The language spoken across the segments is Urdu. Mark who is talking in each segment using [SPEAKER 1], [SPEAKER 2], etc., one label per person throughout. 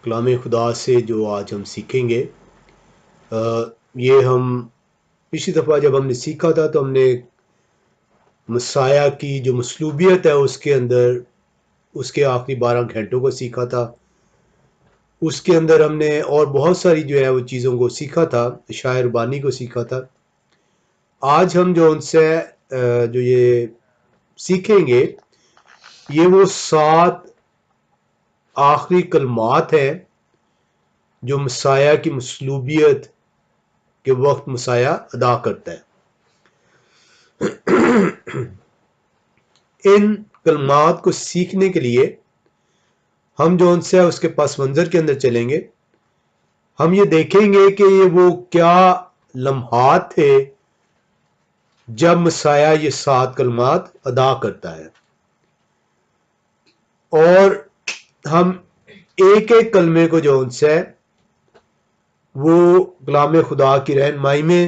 [SPEAKER 1] کلام خدا سے جو آج ہم سیکھیں گے، یہ ہم پچھلی دفعہ جب ہم نے سیکھا تھا تو ہم نے مسیح کی جو مصلوبیت ہے اس کے اندر اس کے آخری 12 گھنٹوں کو سیکھا تھا۔ اس کے اندر ہم نے اور بہت ساری جو ہے وہ چیزوں کو سیکھا تھا، شاعر بانی کو سیکھا تھا۔ آج ہم جو ان سے جو یہ سیکھیں گے، یہ وہ 7 آخری کلمات ہیں جو مسیح کی مصلوبیت کے وقت مسیح ادا کرتا ہے۔ ان کلمات کو سیکھنے کے لیے ہم جو ان سے اس کے پس منظر کے اندر چلیں گے، ہم یہ دیکھیں گے کہ یہ وہ کیا لمحات تھے جب مسیح یہ 7 کلمات ادا کرتا ہے، اور ہم ایک ایک کلمے کو جو ان سے وہ کلام خدا کی رہنمائی میں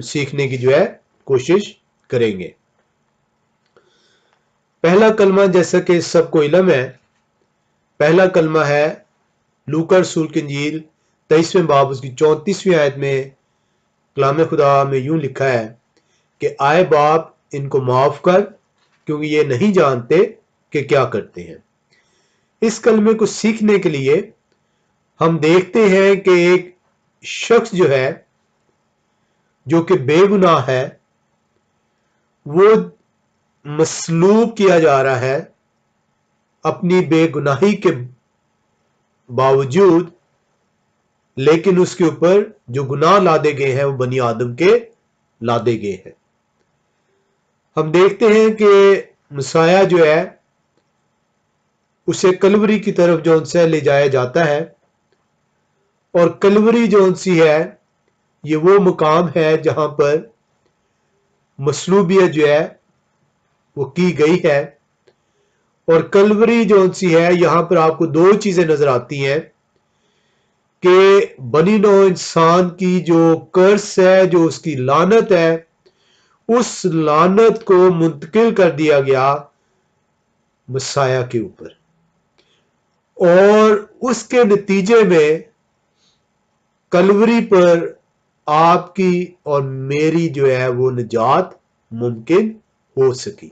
[SPEAKER 1] سیکھنے کی جو ہے کوشش کریں گے۔ پہلا کلمہ جیسا کہ سب کو علم ہے، پہلا کلمہ ہے لوکا رسول کی انجیل 23ویں باب اس کی 34ویں آیت میں کلام خدا میں یوں لکھا ہے کہ آئے باپ ان کو معاف کر کیونکہ یہ نہیں جانتے کہ کیا کرتے ہیں۔ اس کلمے کو سیکھنے کے لیے ہم دیکھتے ہیں کہ ایک شخص جو ہے جو کہ بے گناہ ہے، وہ مصلوب کیا جا رہا ہے اپنی بے گناہی کے باوجود، لیکن اس کے اوپر جو گناہ لادے گئے ہیں وہ بنی آدم کے لادے گئے ہیں۔ ہم دیکھتے ہیں کہ مسیح جو ہے اسے کلوری کی طرف جو ان سے لے جایا جاتا ہے، اور کلوری جو ان سی ہے یہ وہ مقام ہے جہاں پر مصلوبیت جو ہے وہ کی گئی ہے، اور کلوری جو ان سی ہے یہاں پر آپ کو 2 چیزیں نظر آتی ہیں کہ بنی نوع انسان کی جو کرس ہے، جو اس کی لعنت ہے، اس لعنت کو منتقل کر دیا گیا مسیح کے اوپر، اور اس کے نتیجے میں کلوری پر آپ کی اور میری جو ہے وہ نجات ممکن ہو سکی۔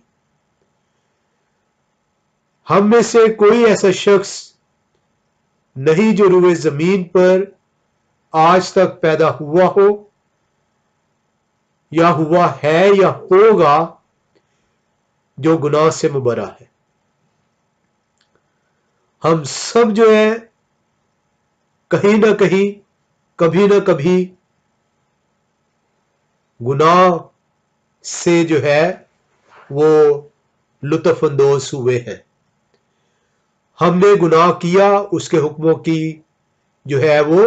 [SPEAKER 1] ہم میں سے کوئی ایسا شخص نہیں جو روئے زمین پر آج تک پیدا ہوا ہو یا ہوا ہے یا ہوگا جو گناہ سے مبرا ہے۔ ہم سب جو ہے کہیں نہ کہیں، کبھی نہ کبھی گناہ سے جو ہے وہ لطف اندوز ہوئے ہیں۔ ہم نے گناہ کیا، اس کے حکموں کی جو ہے وہ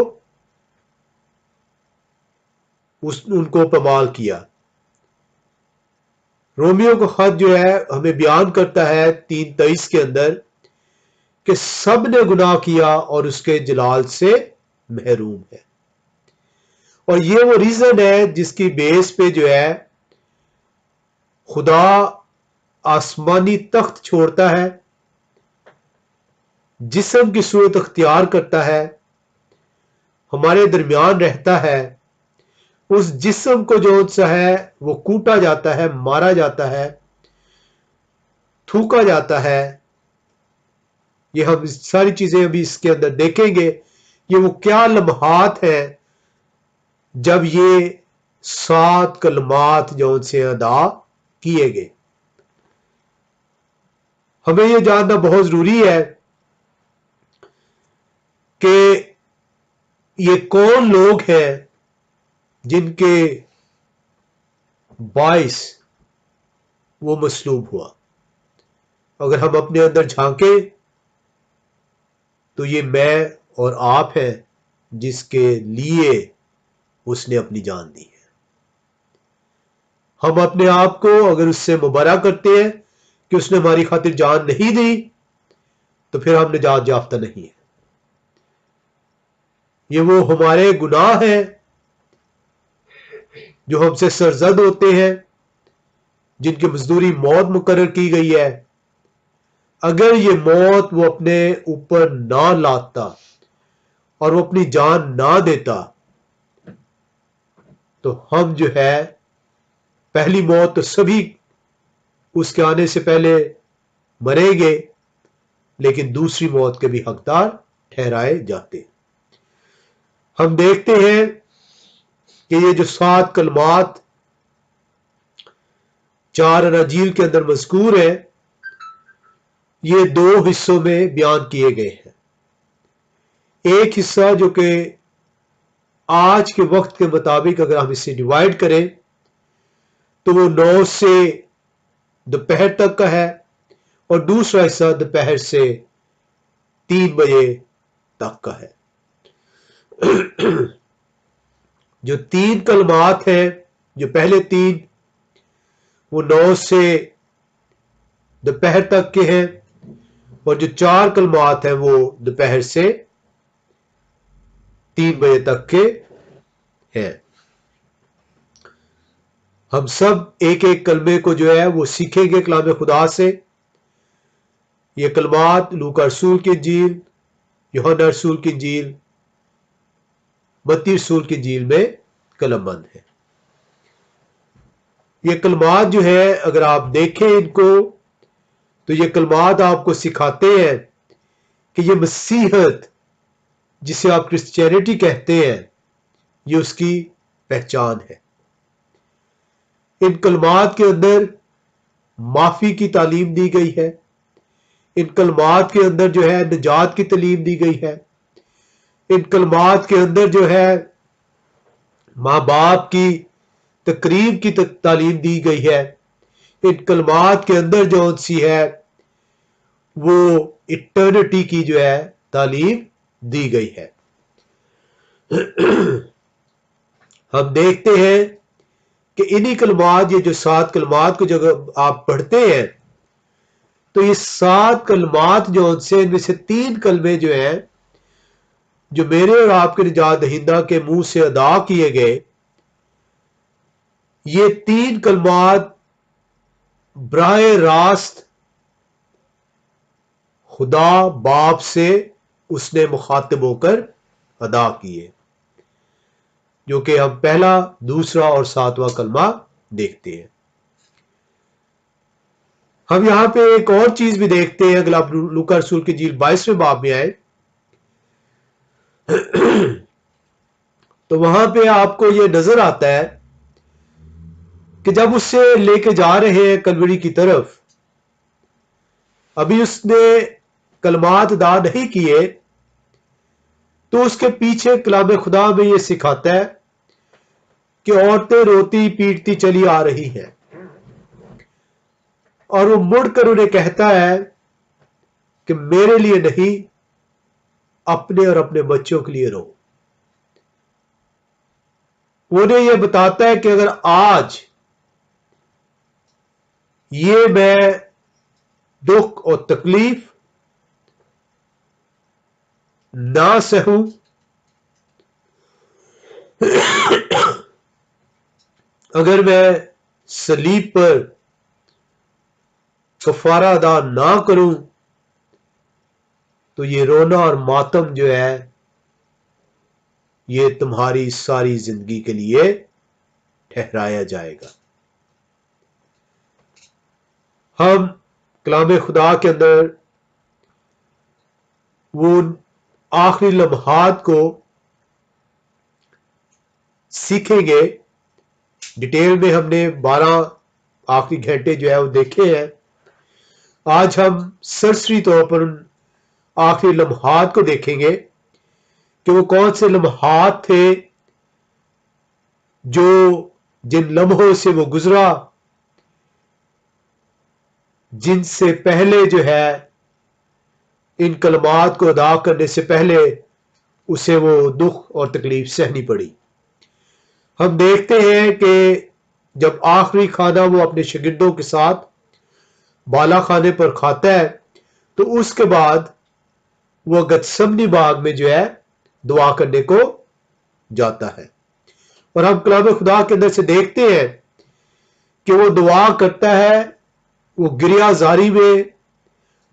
[SPEAKER 1] ان کو پامال کیا۔ رومیو کا خط جو ہے ہمیں بیان کرتا ہے 3:23 کے اندر کہ سب نے گناہ کیا اور اس کے جلال سے محروم ہے، اور یہ وہ ریزن ہے جس کی بیس پہ جو ہے خدا آسمانی تخت چھوڑتا ہے، جسم کی صورت اختیار کرتا ہے، ہمارے درمیان رہتا ہے، اس جسم کو جو سا ہے وہ کوٹا جاتا ہے، مارا جاتا ہے، تھوکا جاتا ہے۔ یہ ہم ساری چیزیں ابھی اس کے اندر دیکھیں گے۔ یہ وہ کیا لمحات ہیں جب یہ 7 کلمات جو ان سے ادا کیے گئے۔ ہمیں یہ جاننا بہت ضروری ہے کہ یہ کون لوگ ہیں جن کے باعث وہ مصلوب ہوا۔ اگر ہم اپنے اندر جھانکیں تو یہ میں اور آپ ہیں جس کے لیے اس نے اپنی جان دی ہے۔ ہم اپنے آپ کو اگر اس سے مبرا کرتے ہیں کہ اس نے ہماری خاطر جان نہیں دی تو پھر ہم نجات یافتہ نہیں ہیں۔ یہ وہ ہمارے گناہ ہیں جو ہم سے سرزد ہوتے ہیں، جن کی مزدوری موت مقرر کی گئی ہے۔ اگر یہ موت وہ اپنے اوپر نہ لاتا اور وہ اپنی جان نہ دیتا تو ہم جو ہے پہلی موت تو سبھی اس کے آنے سے پہلے مریں گے، لیکن دوسری موت کے بھی حقدار ٹھہرائے جاتے۔ ہم دیکھتے ہیں کہ یہ جو 7 کلمات 4 اناجیل کے اندر مذکور ہیں، یہ 2 حصوں میں بیان کیے گئے ہیں۔ ایک حصہ جو کہ آج کے وقت کے مطابق اگر ہم اسے ڈیوائیڈ کریں تو وہ 9 سے دوپہر تک کا ہے، اور دوسرا حصہ دوپہر سے 3 بجے تک کا ہے۔ جو 3 کلمات ہیں، جو پہلے 3 وہ 9 سے دوپہر تک کے ہیں، اور جو 4 کلمات ہیں وہ دوپہر سے 3 بجے تک کے ہیں۔ ہم سب ایک ایک کلمے کو جو ہے وہ سیکھیں گے کلام خدا سے۔ یہ کلمات لوکا رسول کی انجیل، یوحنا رسول کی انجیل، متی رسول کی انجیل میں قلم بند ہے۔ یہ کلمات جو ہے اگر آپ دیکھیں ان کو تو یہ کلمات آپ کو سکھاتے ہیں کہ یہ مسیحیت جسے آپ کرسچینٹی کہتے ہیں، یہ اس کی پہچان ہے۔ ان کلمات کے اندر معافی کی تعلیم دی گئی ہے، ان کلمات کے اندر جو ہے نجات کی تعلیم دی گئی ہے، ان کلمات کے اندر جو ہے ماں باپ کی تقریب کی تعلیم دی گئی ہے، ان کلمات کے اندر جو سی ہے وہ ایٹرنٹی کی جو ہے تعلیم دی گئی ہے۔ ہم دیکھتے ہیں کہ انہی کلمات، یہ جو 7 کلمات کو جب آپ پڑھتے ہیں تو یہ 7 کلمات جو ان سے ان میں سے 3 کلمے جو ہیں جو میرے اور آپ کے نجات دہندہ کے منہ سے ادا کیے گئے، یہ 3 کلمات براہ راست خدا باپ سے اس نے مخاطب ہو کر ادا کیے، جو کہ ہم پہلا، دوسرا اور 7واں کلمہ دیکھتے ہیں۔ ہم یہاں پہ ایک اور چیز بھی دیکھتے ہیں، اگر آپ لوکا رسول کی انجیل 22ویں باب میں آئے تو وہاں پہ آپ کو یہ نظر آتا ہے کہ جب اس سے لے کے جا رہے ہیں کلوری کی طرف، ابھی اس نے کلمات ادا نہیں کیے تو اس کے پیچھے کلام خدا میں یہ سکھاتا ہے کہ عورتیں روتی پیٹتی چلی آ رہی ہیں، اور وہ مڑ کر انہیں کہتا ہے کہ میرے لیے نہیں، اپنے اور اپنے بچوں کے لیے رو۔ وہ انہیں یہ بتاتا ہے کہ اگر آج یہ میں دکھ اور تکلیف نہ سہوں، اگر میں صلیب پر کفارہ ادا نہ کروں تو یہ رونا اور ماتم جو ہے یہ تمہاری ساری زندگی کے لیے ٹھہرایا جائے گا۔ ہم کلام خدا کے اندر وہ آخری لمحات کو سیکھیں گے۔ ڈیٹیل میں ہم نے 12 آخری گھنٹے جو ہے وہ دیکھے ہیں۔ آج ہم سرسری طور پر ان آخری لمحات کو دیکھیں گے کہ وہ کون سے لمحات تھے جو جن لمحوں سے وہ گزرا، جن سے پہلے جو ہے ان کلمات کو ادا کرنے سے پہلے اسے وہ دکھ اور تکلیف سہنی پڑی۔ ہم دیکھتے ہیں کہ جب آخری کھانا وہ اپنے شاگردوں کے ساتھ بالا خانے پر کھاتا ہے تو اس کے بعد وہ گتسمنی باغ میں جو ہے دعا کرنے کو جاتا ہے، اور ہم کلام خدا کے اندر سے دیکھتے ہیں کہ وہ دعا کرتا ہے، وہ گریہ زاری میں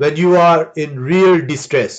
[SPEAKER 1] When you are in real distress,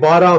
[SPEAKER 1] 12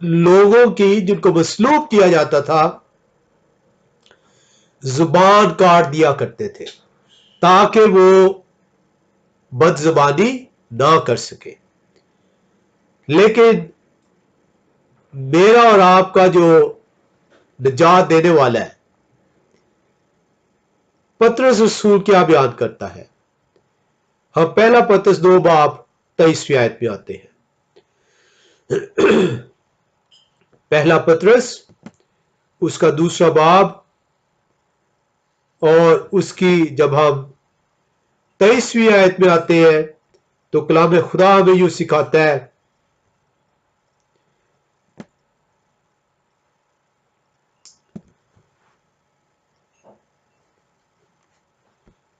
[SPEAKER 1] لوگوں کی جن کو مسلوب کیا جاتا تھا زبان کاٹ دیا کرتے تھے تاکہ وہ بد زبانی نہ کر سکے. لیکن میرا اور آپ کا جو نجات دینے والا ہے پطرس رسول کیا بیان کرتا ہے؟ ہم پہلا پطرس 2 باب 23 آیت میں آتے ہیں. پہلا پطرس اس کا 2 باب اور اس کی جب ہم 23 آیت میں آتے ہیں تو کلام خدا ہمیں یوں سکھاتا ہے.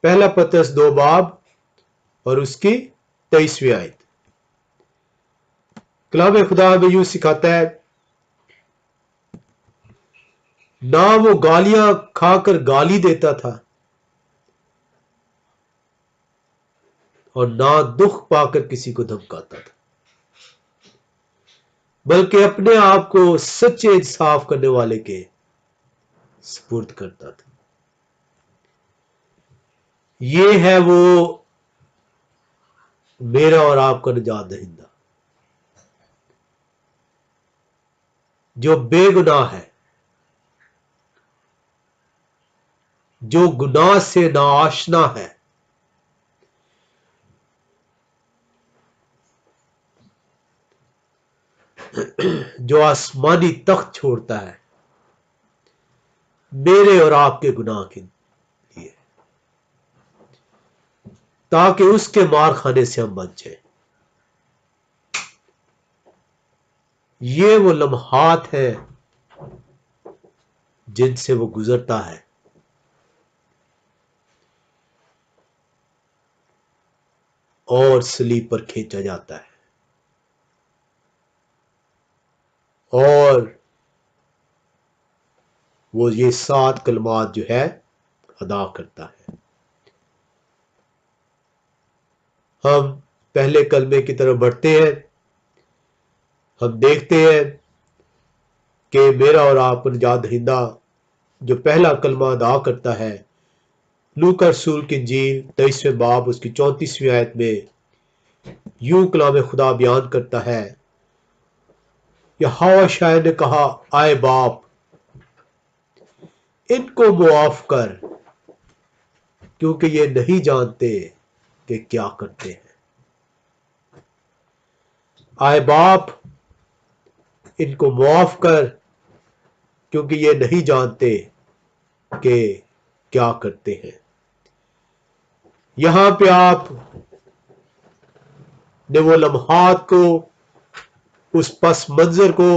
[SPEAKER 1] پہلا پطرس 2 باب اور اس کی 23 آیت. کلام خدا ہمیں یوں سکھاتا ہے، نہ وہ گالیاں کھا کر گالی دیتا تھا اور نہ دکھ پا کر کسی کو دھمکاتا تھا، بلکہ اپنے آپ کو سچے انصاف کرنے والے کے سپرد کرتا تھا. یہ ہے وہ میرا اور آپ کا نجات دہندہ جو بے گناہ ہے، جو گناہ سے ناآشنا ہے، جو آسمانی تخت چھوڑتا ہے میرے اور آپ کے گناہ کے لیے تاکہ اس کے مار خانے سے ہم بچ جائیں. یہ وہ لمحات ہیں جن سے وہ گزرتا ہے اور صلیب پر کھینچا جاتا ہے اور وہ یہ 7 کلمات جو ہے ادا کرتا ہے. ہم پہلے کلمے کی طرف بڑھتے ہیں. ہم دیکھتے ہیں کہ میرا اور آپ کا نجات دہندہ جو پہلا کلمہ ادا کرتا ہے لوکا رسول کی انجیل 23 باب اس کی 34 آیت میں یوں کلام خدا بیان کرتا ہے، یہوہ شاعر نے کہا، آئے باپ ان کو معاف کر کیونکہ یہ نہیں جانتے کہ کیا کرتے ہیں. آئے باپ ان کو معاف کر کیونکہ یہ نہیں جانتے کہ کیا کرتے ہیں. یہاں پہ آپ نے وہ لمحات کو، اس پس منظر کو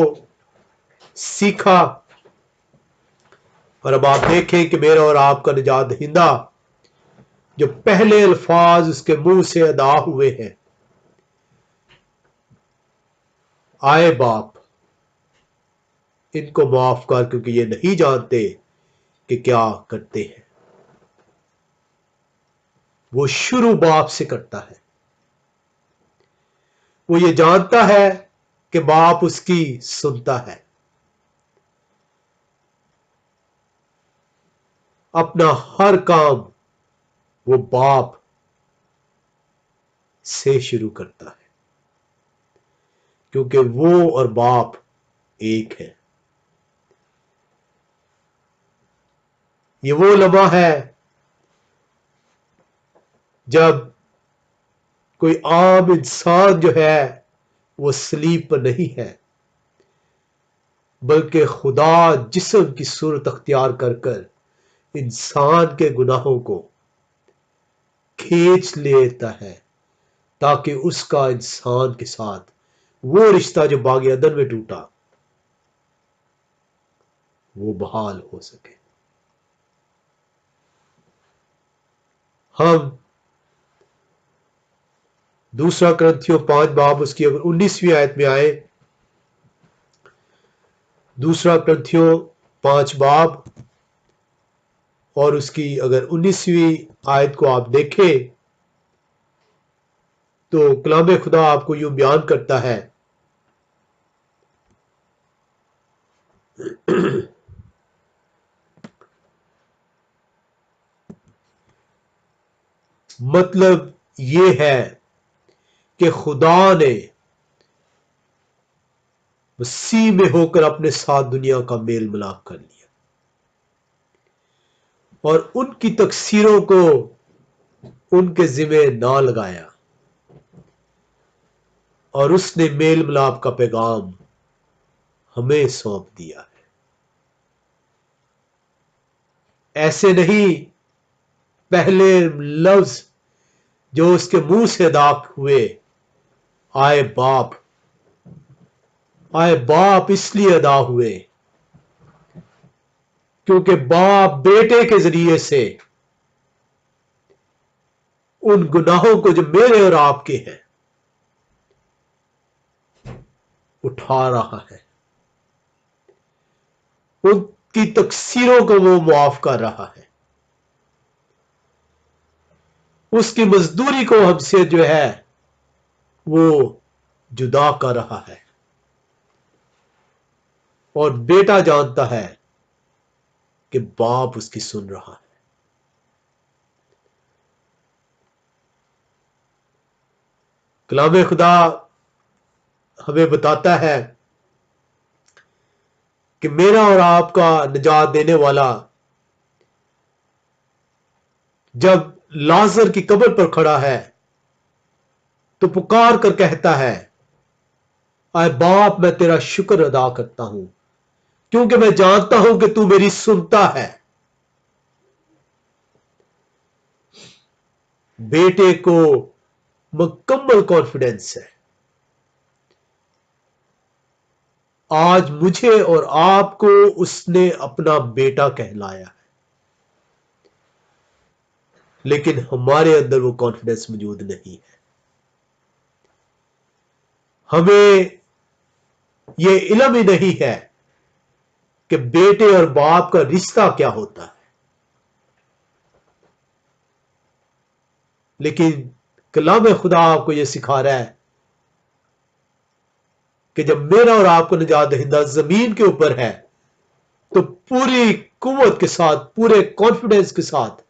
[SPEAKER 1] سیکھا اور اب آپ دیکھیں کہ میرا اور آپ کا نجات دہندہ جو پہلے الفاظ اس کے منہ سے ادا ہوئے ہیں، آئے باپ ان کو معاف کر کیونکہ یہ نہیں جانتے کہ کیا کرتے ہیں. وہ شروع باپ سے کرتا ہے. وہ یہ جانتا ہے کہ باپ اس کی سنتا ہے. اپنا ہر کام وہ باپ سے شروع کرتا ہے کیونکہ وہ اور باپ ایک ہے. یہ وہ لمحہ ہے جب کوئی عام انسان جو ہے وہ صلیب پر نہیں ہے بلکہ خدا جسم کی صورت اختیار کر کر انسان کے گناہوں کو کھینچ لیتا ہے تاکہ اس کا انسان کے ساتھ وہ رشتہ جو باغ عدن میں ٹوٹا وہ بحال ہو سکے. ہم 2 کرنتھیوں 5 باب اس کی اگر 19 آیت میں آئے، 2 کرنتھیوں 5 باب اور اس کی اگر 19 آیت کو آپ دیکھیں تو کلام خدا آپ کو یوں بیان کرتا ہے، مطلب یہ ہے کہ خدا نے مسیح میں ہو کر اپنے ساتھ دنیا کا میل ملاپ کر لیا اور ان کی تقصیروں کو ان کے ذمہ نہ لگایا، اور اس نے میل ملاپ کا پیغام ہمیں سونپ دیا ہے۔ ایسے نہیں پہلے لفظ جو اس کے منہ سے ادا ہوئے، آئے باپ، آئے باپ اس لیے ادا ہوئے کیونکہ باپ بیٹے کے ذریعے سے ان گناہوں کو جو میرے اور آپ کے ہیں اٹھا رہا ہے، ان کی تقصیروں کو وہ معاف کر رہا ہے، اس کی مزدوری کو ہم سے جو ہے وہ جدا کر رہا ہے، اور بیٹا جانتا ہے کہ باپ اس کی سن رہا ہے۔ کلام خدا ہمیں بتاتا ہے کہ میرا اور آپ کا نجات دینے والا جب لازر کی قبر پر کھڑا ہے تو پکار کر کہتا ہے، اے باپ میں تیرا شکر ادا کرتا ہوں کیونکہ میں جانتا ہوں کہ تو میری سنتا ہے۔ بیٹے کو مکمل کانفیڈنس ہے، آج مجھے اور آپ کو اس نے اپنا بیٹا کہلایا ہے، لیکن ہمارے اندر وہ کانفیڈنس موجود نہیں ہے۔ ہمیں یہ علم ہی نہیں ہے کہ بیٹے اور باپ کا رشتہ کیا ہوتا ہے، لیکن کلام خدا آپ کو یہ سکھا رہا ہے کہ جب میرا اور آپ کو نجات دہندہ زمین کے اوپر ہے تو پوری قوت کے ساتھ، پورے کانفیڈنس کے ساتھ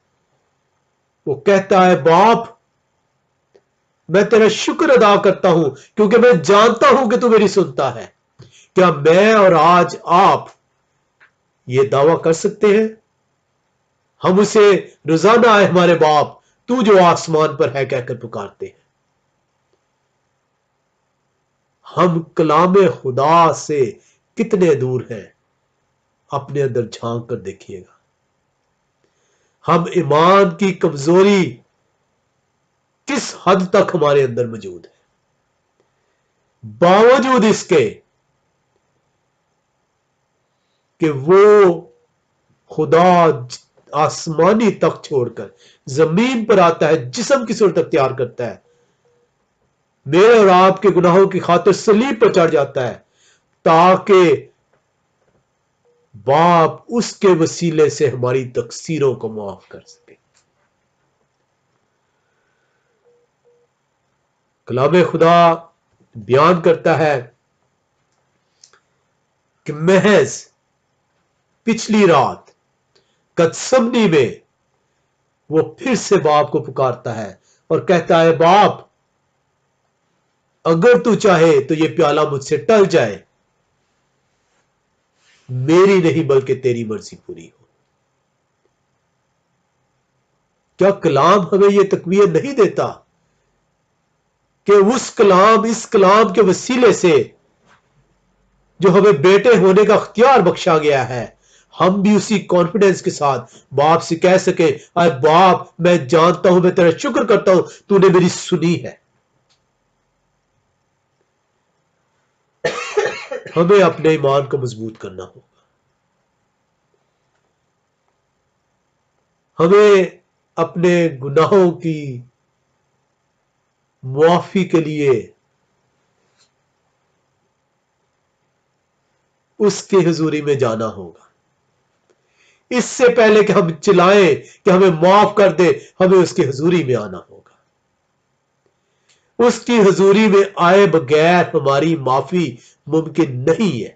[SPEAKER 1] وہ کہتا ہے، باپ میں تیرا شکر ادا کرتا ہوں کیونکہ میں جانتا ہوں کہ تو میری سنتا ہے۔ کیا میں اور آج آپ یہ دعویٰ کر سکتے ہیں؟ ہم اسے روزانہ آئے ہمارے باپ تو جو آسمان پر ہے کہہ کر پکارتے ہیں۔ ہم کلام خدا سے کتنے دور ہیں، اپنے اندر جھانک کر دیکھیے گا۔ ہم ایمان کی کمزوری کس حد تک ہمارے اندر موجود ہے، باوجود اس کے کہ وہ خدا آسمانی تخت چھوڑ کر زمین پر آتا ہے، جسم کی صورت اختیار کرتا ہے، میرے اور آپ کے گناہوں کی خاطر صلیب پر چڑھ جاتا ہے تاکہ باپ اس کے وسیلے سے ہماری تقصیروں کو معاف کر سکے۔ کلام خدا بیان کرتا ہے کہ محض پچھلی رات گتسمنی میں وہ پھر سے باپ کو پکارتا ہے اور کہتا ہے، باپ اگر تو چاہے تو یہ پیالہ مجھ سے ٹل جائے، میری نہیں بلکہ تیری مرضی پوری ہو۔ کیا کلام ہمیں یہ تقویت نہیں دیتا کہ اس کلام کے وسیلے سے جو ہمیں بیٹے ہونے کا اختیار بخشا گیا ہے، ہم بھی اسی کانفیڈنس کے ساتھ باپ سے کہہ سکے، اے باپ میں جانتا ہوں، میں تیرا شکر کرتا ہوں تو نے میری سنی ہے۔ ہمیں اپنے ایمان کو مضبوط کرنا ہوگا، ہمیں اپنے گناہوں کی معافی کے لیے اس کی حضوری میں جانا ہوگا۔ اس سے پہلے کہ ہم چلائیں کہ ہمیں معاف کر دے، ہمیں اس کی حضوری میں آنا ہوگا۔ اس کی حضوری میں آئے بغیر ہماری معافی ممکن نہیں ہے۔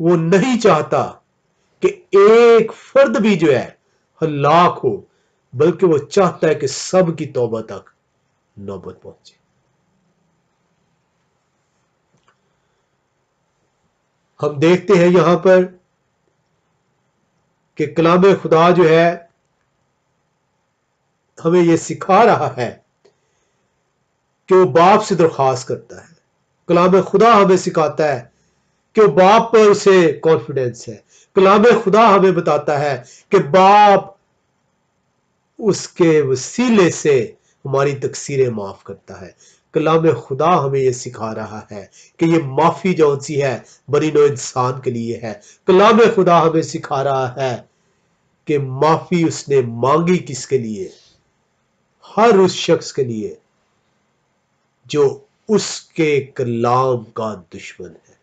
[SPEAKER 1] وہ نہیں چاہتا کہ ایک فرد بھی جو ہے ہلاک ہو، بلکہ وہ چاہتا ہے کہ سب کی توبہ تک نوبت پہنچے۔ ہم دیکھتے ہیں یہاں پر کہ کلام خدا جو ہے ہمیں یہ سکھا رہا ہے کہ وہ باپ سے درخواست کرتا ہے۔ کلام خدا ہمیں سکھاتا ہے کہ وہ باپ پر اسے کانفیڈنس ہے۔ کلام خدا ہمیں بتاتا ہے کہ باپ اس کے وسیلے سے ہماری تقصیریں معاف کرتا ہے۔ کلام خدا ہمیں یہ سکھا رہا ہے کہ یہ معافی جون سی ہے بنی نوع انسان کے لیے ہے۔ کلام خدا ہمیں سکھا رہا ہے کہ معافی اس نے مانگی کس کے لیے؟ ہر اس شخص کے لیے جو اس کے کلام کا دشمن ہے،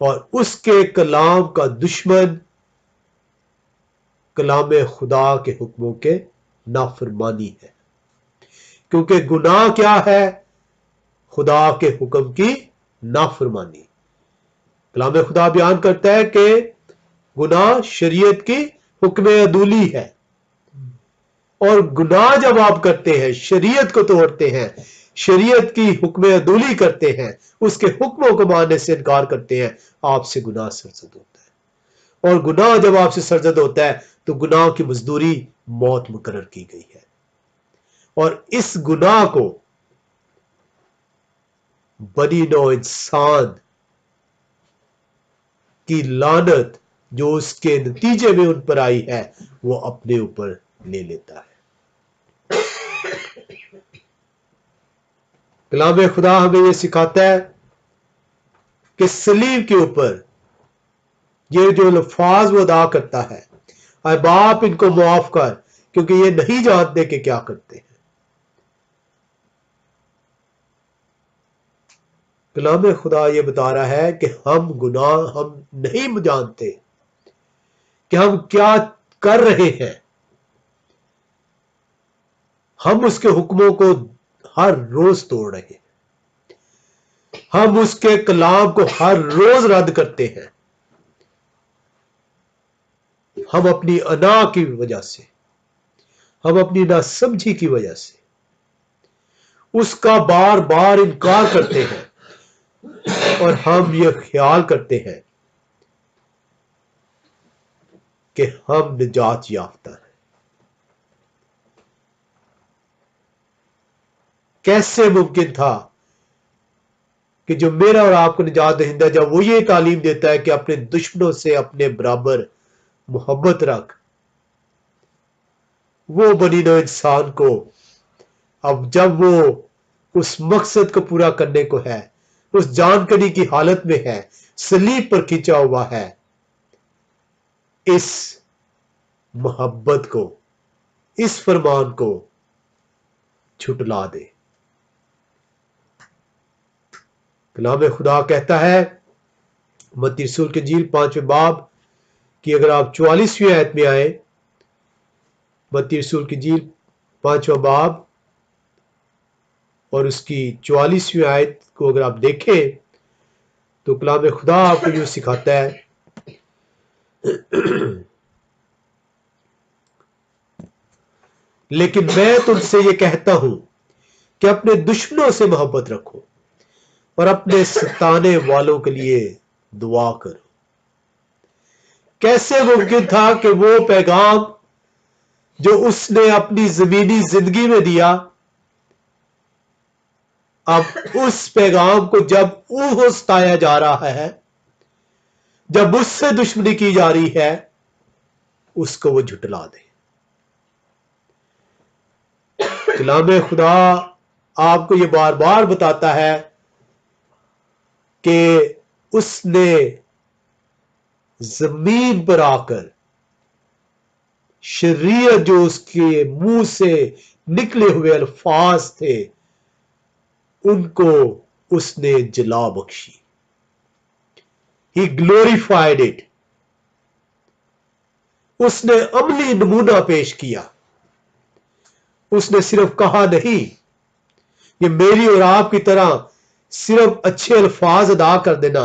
[SPEAKER 1] اور اس کے کلام کا دشمن کلام خدا کے حکموں کے نافرمانی ہے، کیونکہ گناہ کیا ہے؟ خدا کے حکم کی نافرمانی۔ کلام خدا بیان کرتا ہے کہ گناہ شریعت کی حکم عدولی ہے، اور گناہ جب آپ کرتے ہیں، شریعت کو توڑتے ہیں، شریعت کی حکم عدولی کرتے ہیں، اس کے حکموں کو ماننے سے انکار کرتے ہیں، آپ سے گناہ سرزد ہوتا ہے، اور گناہ جب آپ سے سرزد ہوتا ہے تو گناہ کی مزدوری موت مقرر کی گئی ہے، اور اس گناہ کو بنی نوع انسان کی لعنت جو اس کے نتیجے میں ان پر آئی ہے وہ اپنے اوپر لے لیتا ہے۔ کلام خدا ہمیں یہ سکھاتا ہے کہ صلیب کے اوپر یہ جو الفاظ وہ ادا کرتا ہے، اے باپ ان کو معاف کر کیونکہ یہ نہیں جانتے کہ کیا کرتے ہیں۔ کلام خدا یہ بتا رہا ہے کہ ہم نہیں جانتے کہ ہم کیا کر رہے ہیں، ہم اس کے حکموں کو ہر روز توڑ رہے ہیں، ہم اس کے کلام کو ہر روز رد کرتے ہیں، ہم اپنی انا کی وجہ سے، ہم اپنی ناسمجھی کی وجہ سے اس کا بار بار انکار کرتے ہیں، اور ہم یہ خیال کرتے ہیں کہ ہم نجات یافتہ ہیں۔ کیسے ممکن تھا کہ جو میرا اور آپ کو نجات دہندہ جب وہ یہ تعلیم دیتا ہے کہ اپنے دشمنوں سے اپنے برابر محبت رکھ، وہ بنی نوع انسان کو اب جب وہ اس مقصد کو پورا کرنے کو ہے، اس جان کنی کی حالت میں ہے، صلیب پر کھینچا ہوا ہے، اس محبت کو، اس فرمان کو چھٹلا دے۔ کلام خدا کہتا ہے متی رسول کی انجیل 5ویں باب کی اگر آپ 44ویں آیت میں آئے، متی رسول کی انجیل 5واں باب اور اس کی 44ویں آیت کو اگر آپ دیکھیں تو کلام خدا آپ کو یوں سکھاتا ہے، لیکن میں تم سے یہ کہتا ہوں کہ اپنے دشمنوں سے محبت رکھو اور اپنے ستانے والوں کے لیے دعا کرو۔ کیسے ممکن تھا کہ وہ پیغام جو اس نے اپنی زمینی زندگی میں دیا، اب اس پیغام کو جب وہ ستایا جا رہا ہے، جب اس سے دشمنی کی جا رہی ہے، اس کو وہ جھٹلا دے۔ کلام خدا آپ کو یہ بار بار بتاتا ہے کہ اس نے زمین پر آ کر شریعت جو اس کے منہ سے نکلے ہوئے الفاظ تھے ان کو اس نے جلا بخشی۔ He glorified it۔ اس نے عملی نمونہ پیش کیا۔ اس نے صرف کہا نہیں، یہ میری اور آپ کی طرح صرف اچھے الفاظ ادا کر دینا،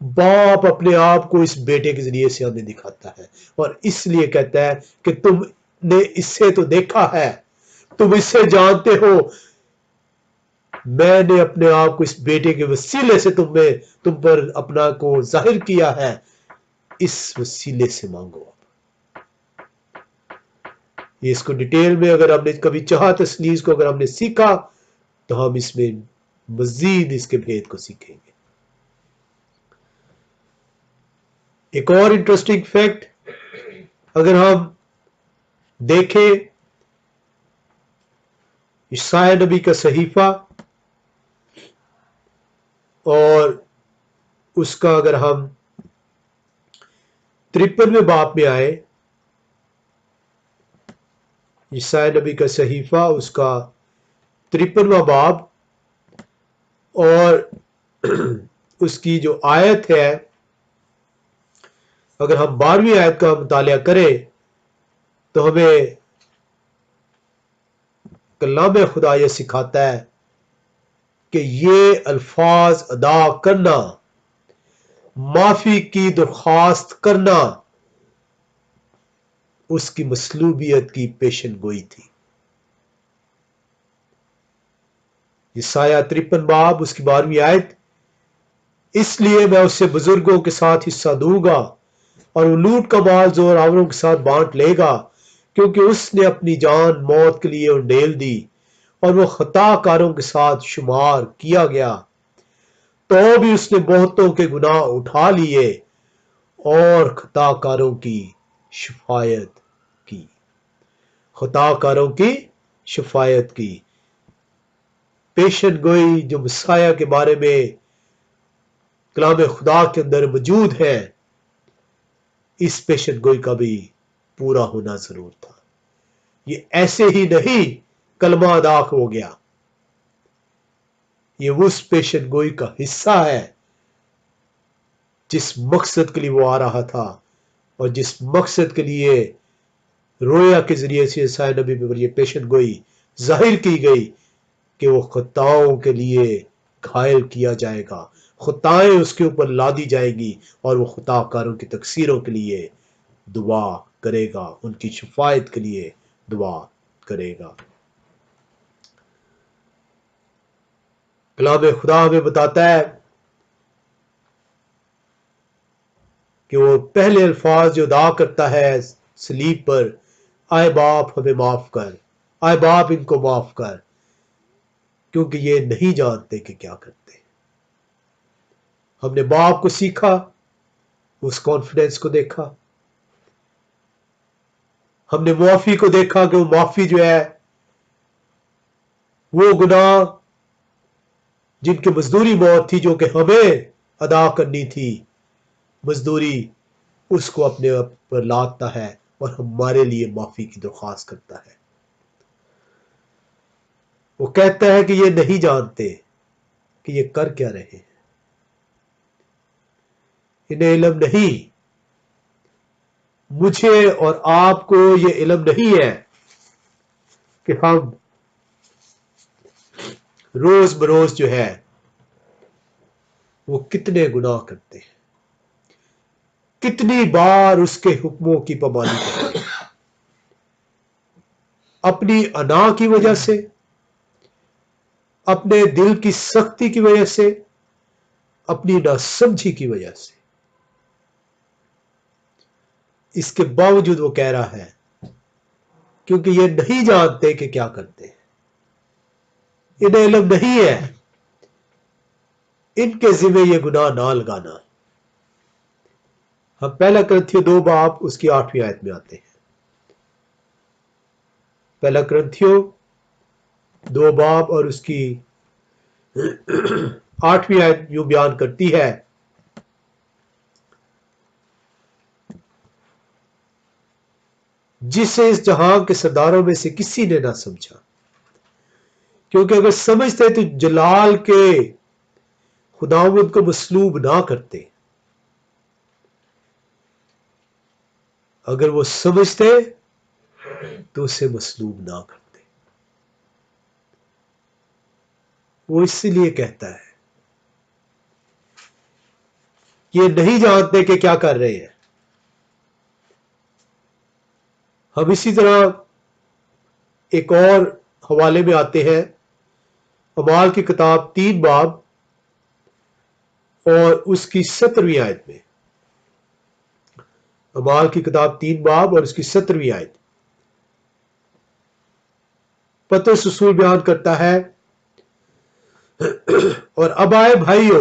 [SPEAKER 1] باپ اپنے آپ کو اس بیٹے کے ذریعے سے ہمیں دکھاتا ہے، اور اس لیے کہتا ہے کہ تم نے اس سے تو دیکھا ہے، تم اس سے جانتے ہو، میں نے اپنے آپ کو اس بیٹے کے وسیلے سے تم پر اپنا کو ظاہر کیا ہے، اس وسیلے سے مانگو۔ یہ اس کو ڈیٹیل میں اگر ہم نے کبھی چاہا تسلیس کو اگر ہم نے سیکھا تو ہم اس میں مزید اس کے بھید کو سیکھیں گے۔ ایک اور انٹرسٹنگ فیکٹ اگر ہم دیکھیں، عیسائی نبی کا صحیفہ اور اس کا اگر ہم 53ویں باب میں آئے، عیسائی نبی کا صحیفہ اس کا 53واں باب اور اس کی جو آیت ہے، اگر ہم 12ویں آیت کا مطالعہ کریں تو ہمیں کلام خدا یہ سکھاتا ہے کہ یہ الفاظ ادا کرنا، معافی کی درخواست کرنا، اس کی مصلوبیت کی پیشن گوئی تھی۔ یسایہ 53 باب اس کی 12ویں آیت، اس لیے میں اسے بزرگوں کے ساتھ حصہ دوں گا اور وہ لوٹ کا مال زور آوروں کے ساتھ بانٹ لے گا، کیونکہ اس نے اپنی جان موت کے لیے انڈیل دی اور وہ خطا کاروں کے ساتھ شمار کیا گیا، تو بھی اس نے بہتوں کے گناہ اٹھا لیے اور خطا کاروں کی شفایت کی۔ خطا کاروں کی شفایت کی پیشن گوئی جو مسیح کے بارے میں کلام خدا کے اندر موجود ہے، اس پیشن گوئی کا بھی پورا ہونا ضرور تھا۔ یہ ایسے ہی نہیں کلمہ ادا ہو گیا، یہ اس پیشن گوئی کا حصہ ہے جس مقصد کے لیے وہ آ رہا تھا اور جس مقصد کے لیے رویا کے ذریعے سے عیسائی نبی پر یہ پیشن گوئی ظاہر کی گئی کہ وہ خطاؤں کے لیے گھائل کیا جائے گا، خطائیں اس کے اوپر لادی جائے گی اور وہ خطا کاروں کی تکثیروں کے لیے دعا کرے گا، ان کی شفایت کے لیے دعا کرے گا۔ کلام خدا ہمیں بتاتا ہے کہ وہ پہلے الفاظ جو ادا کرتا ہے صلیب پر، آئے باپ ہمیں معاف کر، آئے باپ ان کو معاف کر، کیونکہ یہ نہیں جانتے کہ کیا کرتے۔ ہم نے باپ کو سیکھا، اس کانفیڈنس کو دیکھا، ہم نے معافی کو دیکھا کہ وہ معافی جو ہے وہ گناہ جن کی مزدوری موت تھی جو کہ ہمیں ادا کرنی تھی، مزدوری اس کو اپنے پر لاتا ہے اور ہمارے لیے معافی کی درخواست کرتا ہے۔ وہ کہتا ہے کہ یہ نہیں جانتے کہ یہ کر کیا رہے ہیں، انہیں علم نہیں، مجھے اور آپ کو یہ علم نہیں ہے کہ ہم روز بروز جو ہے وہ کتنے گناہ کرتے ہیں، کتنی بار اس کے حکموں کی پابندی کرتے ہیں، اپنی انا کی وجہ سے، اپنے دل کی سختی کی وجہ سے، اپنی ناسمجھی کی وجہ سے۔ اس کے باوجود وہ کہہ رہا ہے کیونکہ یہ نہیں جانتے کہ کیا کرتے ہیں، انہیں علم نہیں ہے، ان کے ذمہ یہ گناہ نہ لگانا۔ ہم پہلا کرنتھیوں 2 باب اس کی 8ویں آیت میں آتے ہیں۔ پہلا کرنتھیوں 2 باب اور اس کی 8ویں آیت یوں بیان کرتی ہے، جسے اس جہاں کے سرداروں میں سے کسی نے نہ سمجھا، کیونکہ اگر سمجھتے تو جلال کے خداوند کو مصلوب نہ کرتے، اگر وہ سمجھتے تو اسے مصلوب نہ کرتے۔ وہ اس لیے کہتا ہے یہ نہیں جانتے کہ کیا کر رہے ہیں. ہم اسی طرح ایک اور حوالے میں آتے ہیں، اعمال کی کتاب 3 باب اور اس کی 17ویں آیت میں. اعمال کی کتاب 3 باب اور اس کی 17ویں آیت. پترس رسول بیان کرتا ہے، اور اب آئے بھائیو،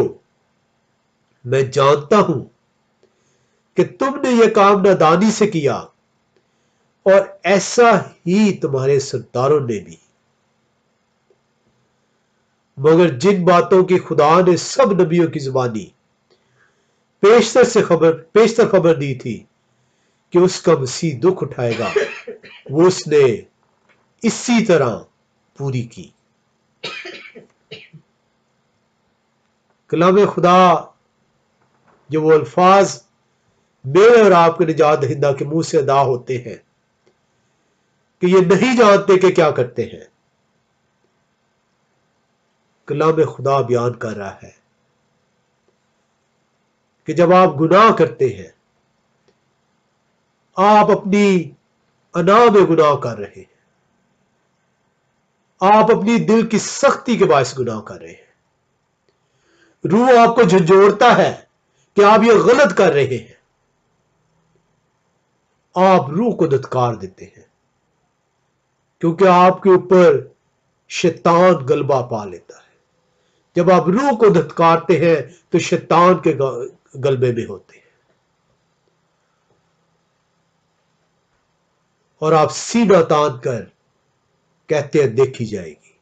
[SPEAKER 1] میں جانتا ہوں کہ تم نے یہ کام نادانی سے کیا، اور ایسا ہی تمہارے سرداروں نے بھی، مگر جن باتوں کی خدا نے سب نبیوں کی زبانی پیشتر خبر دی تھی کہ اس کا مسیح دکھ اٹھائے گا، وہ اس نے اسی طرح پوری کی. کلام خدا جو وہ الفاظ میرے اور آپ کے نجات دہندہ کے منہ سے ادا ہوتے ہیں کہ یہ نہیں جانتے کہ کیا کرتے ہیں، کلام خدا بیان کر رہا ہے کہ جب آپ گناہ کرتے ہیں، آپ اپنی انا میں گناہ کر رہے ہیں، آپ اپنی دل کی سختی کے باعث گناہ کر رہے ہیں، روح آپ کو جھنجھوڑتا ہے کہ آپ یہ غلط کر رہے ہیں، آپ روح کو دھتکار دیتے ہیں کیونکہ آپ کے اوپر شیطان غلبہ پا لیتا ہے. جب آپ روح کو دھتکارتے ہیں تو شیطان کے غلبے میں ہوتے ہیں، اور آپ سینہ تان کر کہتے ہیں دیکھی جائے گی.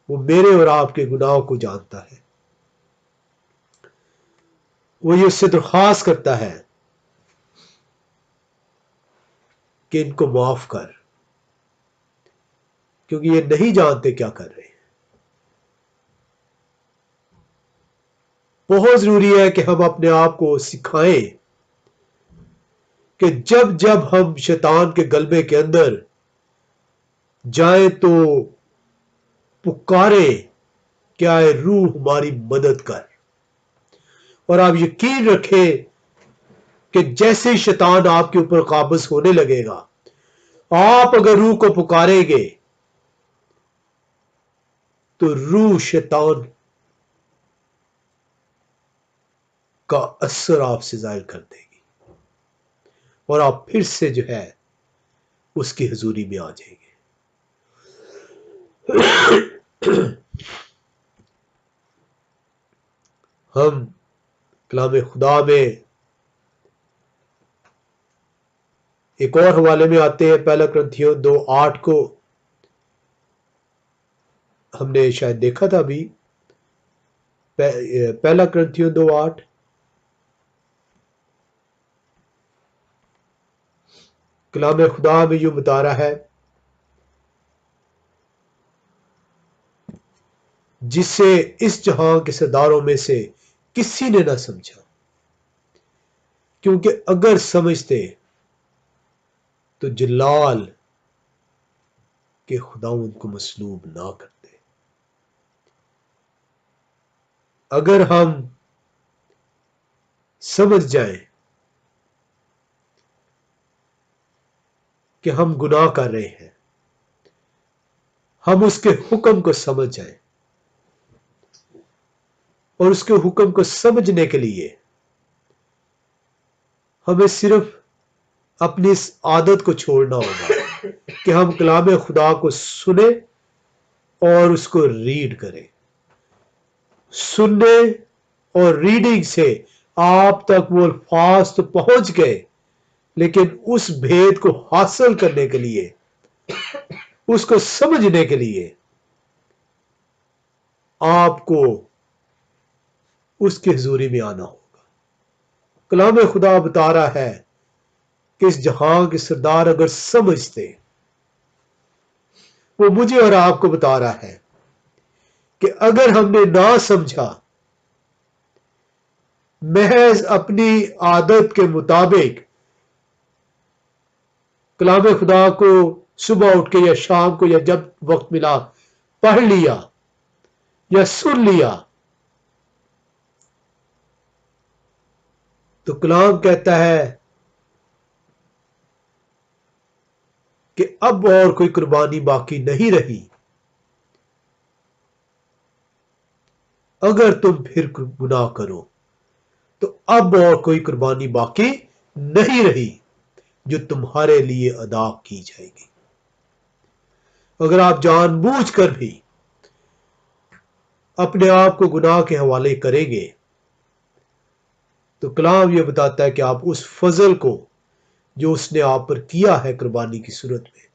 [SPEAKER 1] وہ میرے اور آپ کے گناہوں کو جانتا ہے، وہ یہ اس سے درخواست کرتا ہے کہ ان کو معاف کر، کیونکہ یہ نہیں جانتے کیا کر رہے ہیں. بہت ضروری ہے کہ ہم اپنے آپ کو سکھائیں کہ جب جب ہم شیطان کے غلبے کے اندر جائیں تو پکارے کہ آئے روح ہماری مدد کر. اور آپ یقین رکھیں کہ جیسے ہی شیطان آپ کے اوپر قابض ہونے لگے گا، آپ اگر روح کو پکاریں گے تو روح شیطان کا اثر آپ سے ظاہر کر دے گی، اور آپ پھر سے جو ہے اس کی حضوری میں آ جائیں گے. ہم کلام خدا میں ایک اور حوالے میں آتے ہیں، 1 کرنتھیوں 2:8 کو ہم نے شاید دیکھا تھا ابھی. 1 کرنتھیوں 2:8 کلام خدا میں یوں بتا رہا ہے، جسے اس جہاں کے سرداروں میں سے کسی نے نہ سمجھا، کیونکہ اگر سمجھتے تو جلال کے خداوند کو مصلوب نہ کرتے. اگر ہم سمجھ جائیں کہ ہم گناہ کر رہے ہیں، ہم اس کے حکم کو سمجھ جائیں، اور اس کے حکم کو سمجھنے کے لیے ہمیں صرف اپنی اس عادت کو چھوڑنا ہوگا کہ ہم کلام خدا کو سنیں اور اس کو ریڈ کریں. سننے اور ریڈنگ سے آپ تک وہ الفاظ تو پہنچ گئے، لیکن اس بھید کو حاصل کرنے کے لیے، اس کو سمجھنے کے لیے آپ کو اس کی حضوری میں آنا ہوگا. کلام خدا بتا رہا ہے کہ اس جہاں کے سردار اگر سمجھتے، وہ مجھے اور آپ کو بتا رہا ہے کہ اگر ہم نے نہ سمجھا، محض اپنی عادت کے مطابق کلام خدا کو صبح اٹھ کے یا شام کو یا جب وقت ملا پڑھ لیا یا سن لیا، تو کلام کہتا ہے کہ اب اور کوئی قربانی باقی نہیں رہی، اگر تم پھر گناہ کرو تو اب اور کوئی قربانی باقی نہیں رہی جو تمہارے لیے ادا کی جائے گی۔ اگر آپ جان بوجھ کر بھی اپنے آپ کو گناہ کے حوالے کریں گے تو کلام یہ بتاتا ہے کہ آپ اس فضل کو جو اس نے آپ پر کیا ہے قربانی کی صورت میں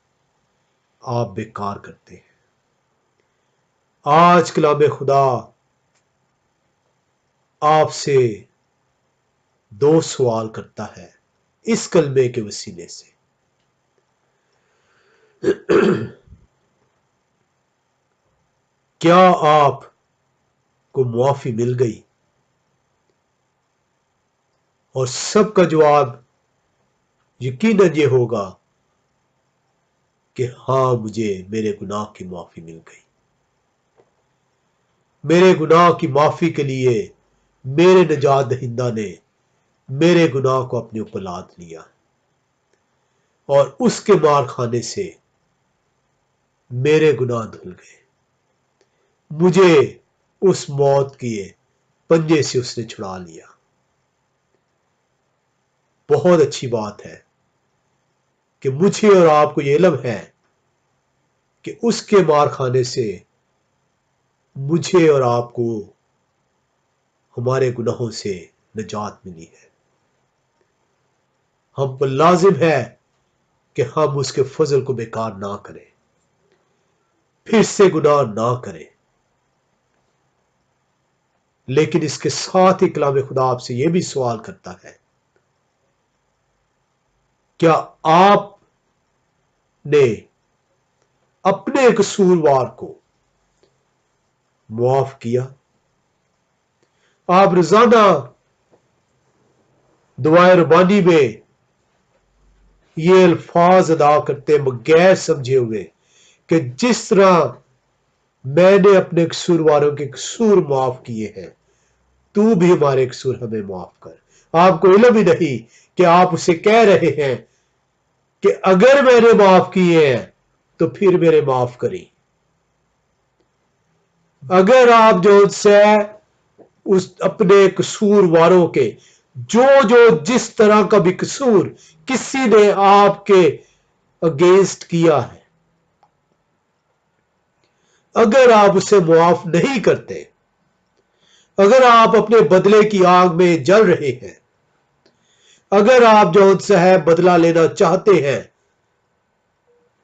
[SPEAKER 1] آپ بیکار کرتے ہیں۔ آج کلام خدا آپ سے دو سوال کرتا ہے اس کلمے کے وسیلے سے۔ کیا آپ کو معافی مل گئی؟ اور سب کا جواب یقیناً یہ ہوگا کہ ہاں، مجھے میرے گناہ کی معافی مل گئی۔ میرے گناہ کی معافی کے لیے میرے نجات دہندہ نے میرے گناہ کو اپنے اوپر لاد لیا اور اس کے مار کھانے سے میرے گناہ دھل گئے۔ مجھے اس موت کے پنجے سے اس نے چھڑا لیا۔ بہت اچھی بات ہے کہ مجھے اور آپ کو یہ علم ہے کہ اس کے مار کھانے سے مجھے اور آپ کو ہمارے گناہوں سے نجات ملی ہے۔ ہم پر لازم ہے کہ ہم اس کے فضل کو بیکار نہ کریں، پھر سے گناہ نہ کریں۔ لیکن اس کے ساتھ ہی کلام خدا آپ سے یہ بھی سوال کرتا ہے، کیا آپ نے اپنے قصوروار کو معاف کیا؟ آپ روزانہ دعائے ربانی میں یہ الفاظ ادا کرتے بغیر سمجھے ہوئے کہ جس طرح میں نے اپنے قصورواروں کے قصور معاف کیے ہیں، تو بھی ہمارے قصور ہمیں معاف کر۔ آپ کو علم ہی نہیں کہ آپ اسے کہہ رہے ہیں کہ اگر میں نے معاف کیے ہیں تو پھر میرے معاف کریں۔ اگر آپ جو سے اس اپنے قصورواروں کے جو جس طرح کا بھی قصور کسی نے آپ کے اگینسٹ کیا ہے، اگر آپ اسے معاف نہیں کرتے، اگر آپ اپنے بدلے کی آگ میں جل رہے ہیں، اگر آپ جو سے ہے بدلہ لینا چاہتے ہیں،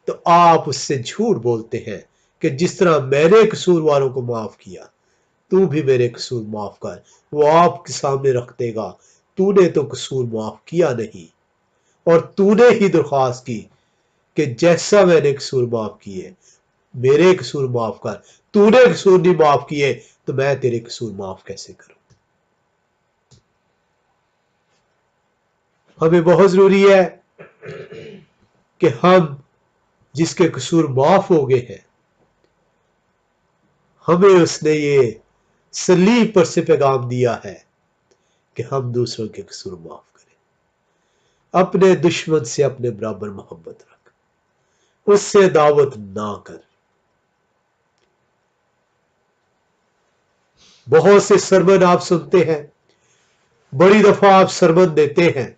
[SPEAKER 1] تو آپ اس سے جھوٹ بولتے ہیں کہ جس طرح میں نے قصورواروں کو معاف کیا تو بھی میرے قصور معاف کر۔ وہ آپ کے سامنے رکھ دے گا، تو نے تو قصور معاف کیا نہیں، اور تو نے ہی درخواست کی کہ جیسا میں نے قصور معاف کیے میرے قصور معاف کر۔ تو نے قصور نہیں معاف کیے تو میں تیرے قصور معاف کیسے کروں؟ ہمیں بہت ضروری ہے کہ ہم جس کے قصور معاف ہو گئے ہیں، ہمیں اس نے یہ صلیب پر سے پیغام دیا ہے کہ ہم دوسروں کے قصور معاف کریں۔ اپنے دشمن سے اپنے برابر محبت رکھ، اس سے دعوت نہ کر۔ بہت سے سرمن آپ سنتے ہیں، بڑی دفعہ آپ سرمن دیتے ہیں،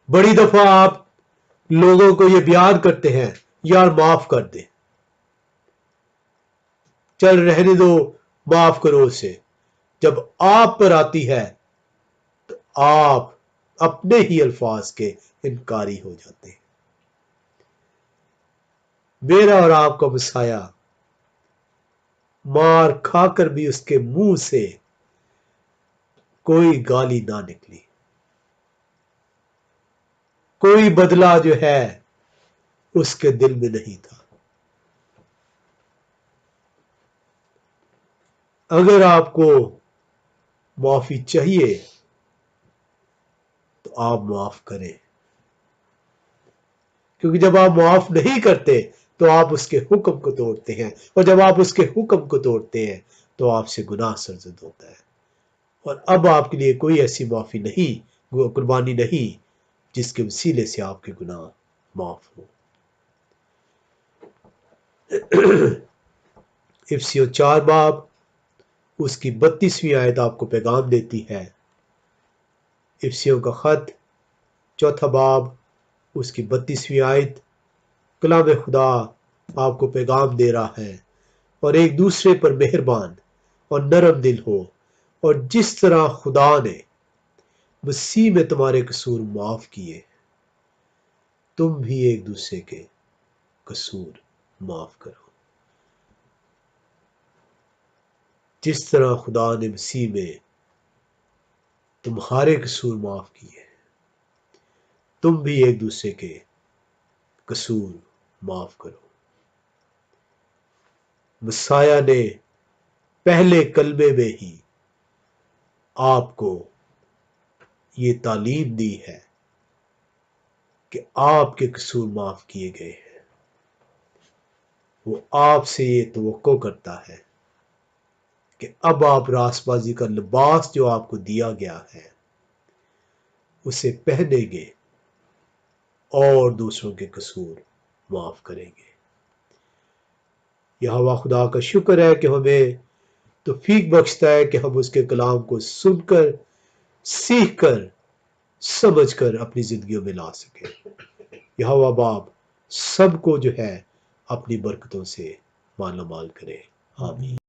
[SPEAKER 1] بڑی دفعہ آپ لوگوں کو یہ بیان کرتے ہیں، یار معاف کر دے، چل رہنے دو، معاف کرو اسے۔ جب آپ پر آتی ہے تو آپ اپنے ہی الفاظ کے انکاری ہو جاتے ہیں۔ میرا اور آپ کا مسیح مار کھا کر بھی اس کے منہ سے کوئی گالی نہ نکلی، کوئی بدلہ جو ہے اس کے دل میں نہیں تھا۔ اگر آپ کو معافی چاہیے تو آپ معاف کریں، کیونکہ جب آپ معاف نہیں کرتے تو آپ اس کے حکم کو توڑتے ہیں، اور جب آپ اس کے حکم کو توڑتے ہیں تو آپ سے گناہ سرزد ہوتا ہے۔ اور اب آپ کے لیے کوئی ایسی معافی نہیں، قربانی نہیں جس کے وسیلے سے آپ کے گناہ معاف ہو۔ افسیوں 4 باب اس کی 32ویں آیت آپ کو پیغام دیتی ہے۔ افسیوں کا خط 4 باب اس کی 32ویں آیت، کلام خدا آپ کو پیغام دے رہا ہے، اور ایک دوسرے پر مہربان اور نرم دل ہو، اور جس طرح خدا نے مسیح میں تمہارے قصور معاف کیے، تم بھی ایک دوسرے کے قصور معاف کرو۔ جس طرح خدا نے مسیح میں تمہارے قصور معاف کیے، تم بھی ایک دوسرے کے قصور معاف کرو۔ مسیح نے پہلے کلمے میں ہی آپ کو یہ تعلیم دی ہے کہ آپ کے قصور معاف کیے گئے ہیں۔ وہ آپ سے یہ توقع کرتا ہے کہ اب آپ راست بازی کا لباس جو آپ کو دیا گیا ہے اسے پہنیں گے اور دوسروں کے قصور معاف کریں گے۔ یہوہ خدا کا شکر ہے کہ ہمیں توفیق بخشتا ہے کہ ہم اس کے کلام کو سن کر، سیکھ کر، سمجھ کر اپنی زندگیوں میں لا سکیں۔ یہوہ باپ سب کو جو ہے اپنی برکتوں سے مالا مال کرے۔ آمین۔